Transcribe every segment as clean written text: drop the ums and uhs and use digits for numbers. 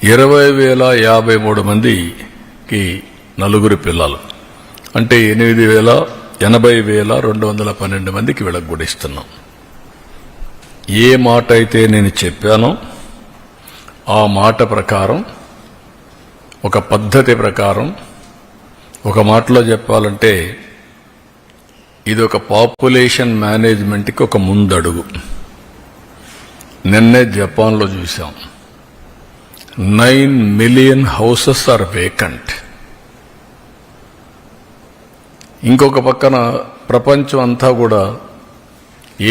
20,053 మందికి నలుగురు పిల్లలు అంటే 80,212 మందికి వీళ్ళకి కూడా ఇస్తున్నాం. ఏ మాట అయితే నేను చెప్పానో ఆ మాట ప్రకారం, ఒక పద్ధతి ప్రకారం, ఒక మాటలో చెప్పాలంటే ఇది ఒక పాపులేషన్ మేనేజ్మెంట్కి ఒక ముందడుగు. నిన్నే జపాన్లో చూసాం, 9 మిలియన్ హౌసెస్ ఆర్ వేకెంట్. ఇంకొక పక్కన ప్రపంచం అంతా కూడా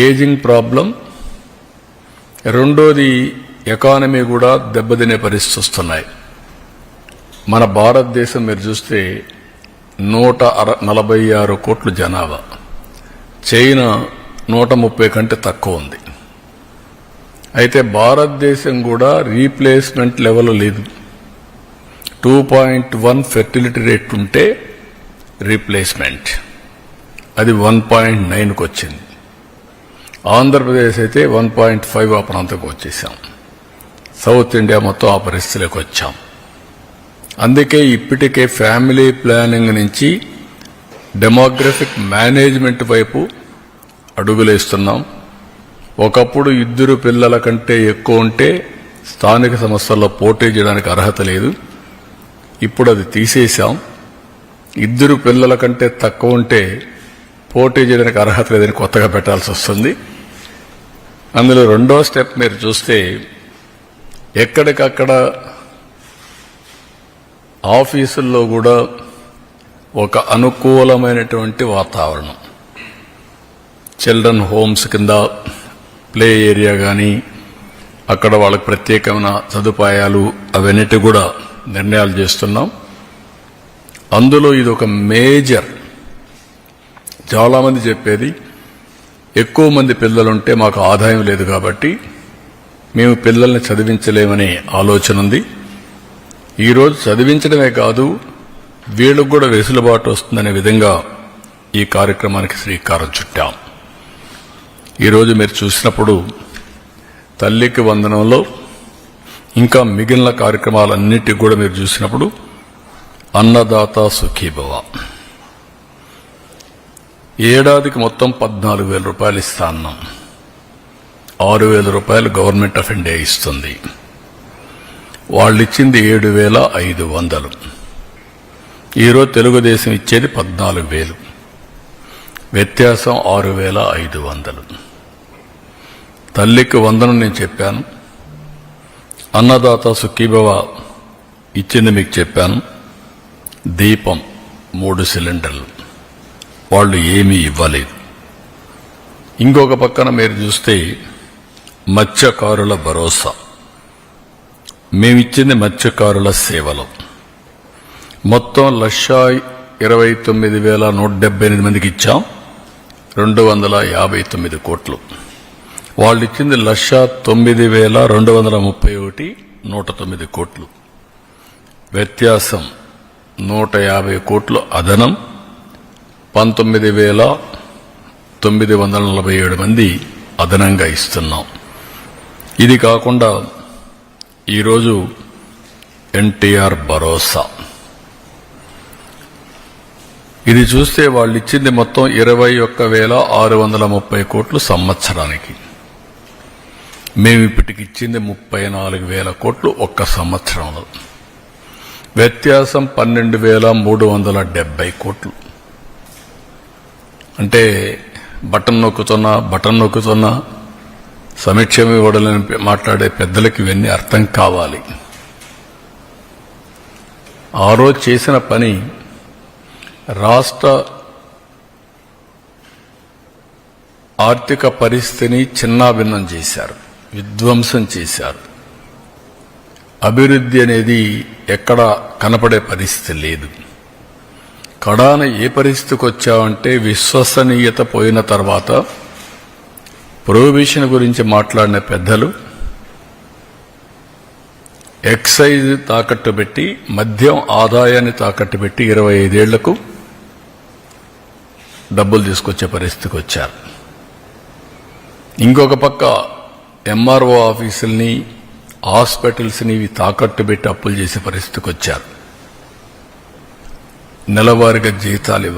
ఏజింగ్ ప్రాబ్లం, రెండోది ఎకానమీ కూడా దెబ్బతినే పరిస్థితి వస్తున్నాయి. మన భారతదేశం మీరు చూస్తే 146 కోట్ల జనాభా, చైనా 130 కంటే తక్కువ ఉంది. అయితే భారతదేశం కూడా రీప్లేస్మెంట్ లెవెల్ లేదు. 2.1 ఫెర్టిలిటీ రేట్ ఉంటే రీప్లేస్మెంట్, అది 1.9కు వచ్చింది. ఆంధ్రప్రదేశ్ అయితే 1.5 ఆ ప్రాంతంకి వచ్చేసాం. సౌత్ ఇండియా మొత్తం ఆ పరిస్థితిలోకి వచ్చాం. అందుకే ఇప్పటికే ఫ్యామిలీ ప్లానింగ్ నుంచి డెమోగ్రఫిక్ మేనేజ్మెంట్ వైపు అడుగులేస్తున్నాం. ఒకప్పుడు 2 పిల్లల కంటే ఎక్కువ ఉంటే స్థానిక సంస్థల్లో పోటీ చేయడానికి అర్హత లేదు. ఇప్పుడు అది తీసేశాం. 2 పిల్లల కంటే తక్కువ ఉంటే పోటీ చేయడానికి అర్హత లేదని కొత్తగా పెట్టాల్సి వస్తుంది. అందులో రెండో స్టెప్ మీరు చూస్తే ఎక్కడికక్కడ ఆఫీసుల్లో కూడా ఒక అనుకూలమైనటువంటి వాతావరణం, చిల్డ్రన్ హోమ్స్ కింద ప్లే ఏరియా కానీ, అక్కడ వాళ్ళకి ప్రత్యేకమైన సదుపాయాలు అవన్నిటి కూడా నిర్ణయాలు చేస్తున్నాం. అందులో ఇది ఒక మేజర్. చాలామంది చెప్పేది ఎక్కువ మంది పిల్లలుంటే మాకు ఆదాయం లేదు కాబట్టి మేము పిల్లల్ని చదివించలేమనే ఆలోచన ఉంది. ఈరోజు చదివించడమే కాదు, వీళ్ళకు కూడా వెసులుబాటు వస్తుందనే విధంగా ఈ కార్యక్రమానికి శ్రీకారం చుట్టాం. ఈరోజు మీరు చూసినప్పుడు తల్లికి వందనంలో ఇంకా మిగిలిన కార్యక్రమాలన్నిటికీ కూడా మీరు చూసినప్పుడు అన్నదాత సుఖీభవ, ఏడాదికి మొత్తం 14,000 రూపాయలు ఇస్తా అన్నాం. 6,000 రూపాయలు గవర్నమెంట్ ఆఫ్ ఇండియా ఇస్తుంది. వాళ్ళు ఇచ్చింది 7,500. ఈరోజు తెలుగుదేశం ఇచ్చేది 14,000, వ్యత్యాసం 6,500. తల్లికి వందనం నేను చెప్పాను, అన్నదాత సుఖీభవ ఇచ్చింది మీకు చెప్పాను. దీపం 3 సిలిండర్లు వాళ్ళు ఏమీ ఇవ్వలేదు. ఇంకొక పక్కన మీరు చూస్తే మత్స్యకారుల భరోసా, మేమిచ్చింది మత్స్యకారుల సేవలు. మొత్తం 1,29,178 మందికి ఇచ్చాం, 259 కోట్లు. వాళ్ళు ఇచ్చింది 1,09,231, 109 కోట్లు. వ్యత్యాసం 150 కోట్లు అదనం. 19,947 మంది అదనంగా ఇస్తున్నాం. ఇది కాకుండా ఈరోజు ఎన్టీఆర్ భరోసా, ఇది చూస్తే వాళ్ళు ఇచ్చింది మొత్తం 21,630 కోట్లు సంవత్సరానికి. మేము ఇప్పటికి ఇచ్చింది 34,000 కోట్లు ఒక్క సంవత్సరంలో. వ్యత్యాసం 12,370 కోట్లు. అంటే బటన్ నొక్కుతున్నా సమీక్షం ఇవ్వడాలని మాట్లాడే పెద్దలకి ఇవన్నీ అర్థం కావాలి. ఆ రోజు చేసిన పని రాష్ట్ర ఆర్థిక పరిస్థితిని చిన్నాభిన్నం చేశారు, విధ్వంసం చేశారు. అభివృద్ధి అనేది ఎక్కడ కనపడే పరిస్థితి లేదు. కడాన ఏ పరిస్థితికి వచ్చామంటే విశ్వసనీయత పోయిన తర్వాత ప్రొహిబిషన్ గురించి మాట్లాడిన పెద్దలు ఎక్సైజ్ తాకట్టు పెట్టి, మద్యం ఆదాయాన్ని తాకట్టు పెట్టి 25 ఏళ్లకు డబ్బులు తీసుకొచ్చే పరిస్థితికి వచ్చారు. ఇంకొక పక్క ఎంఆర్ఓ ఆఫీసుల్ని హాస్పిటల్స్ని ఇవి తాకట్టు పెట్టి అప్పులు చేసే పరిస్థితికి వచ్చారు. నెలవారీగా జీతాలు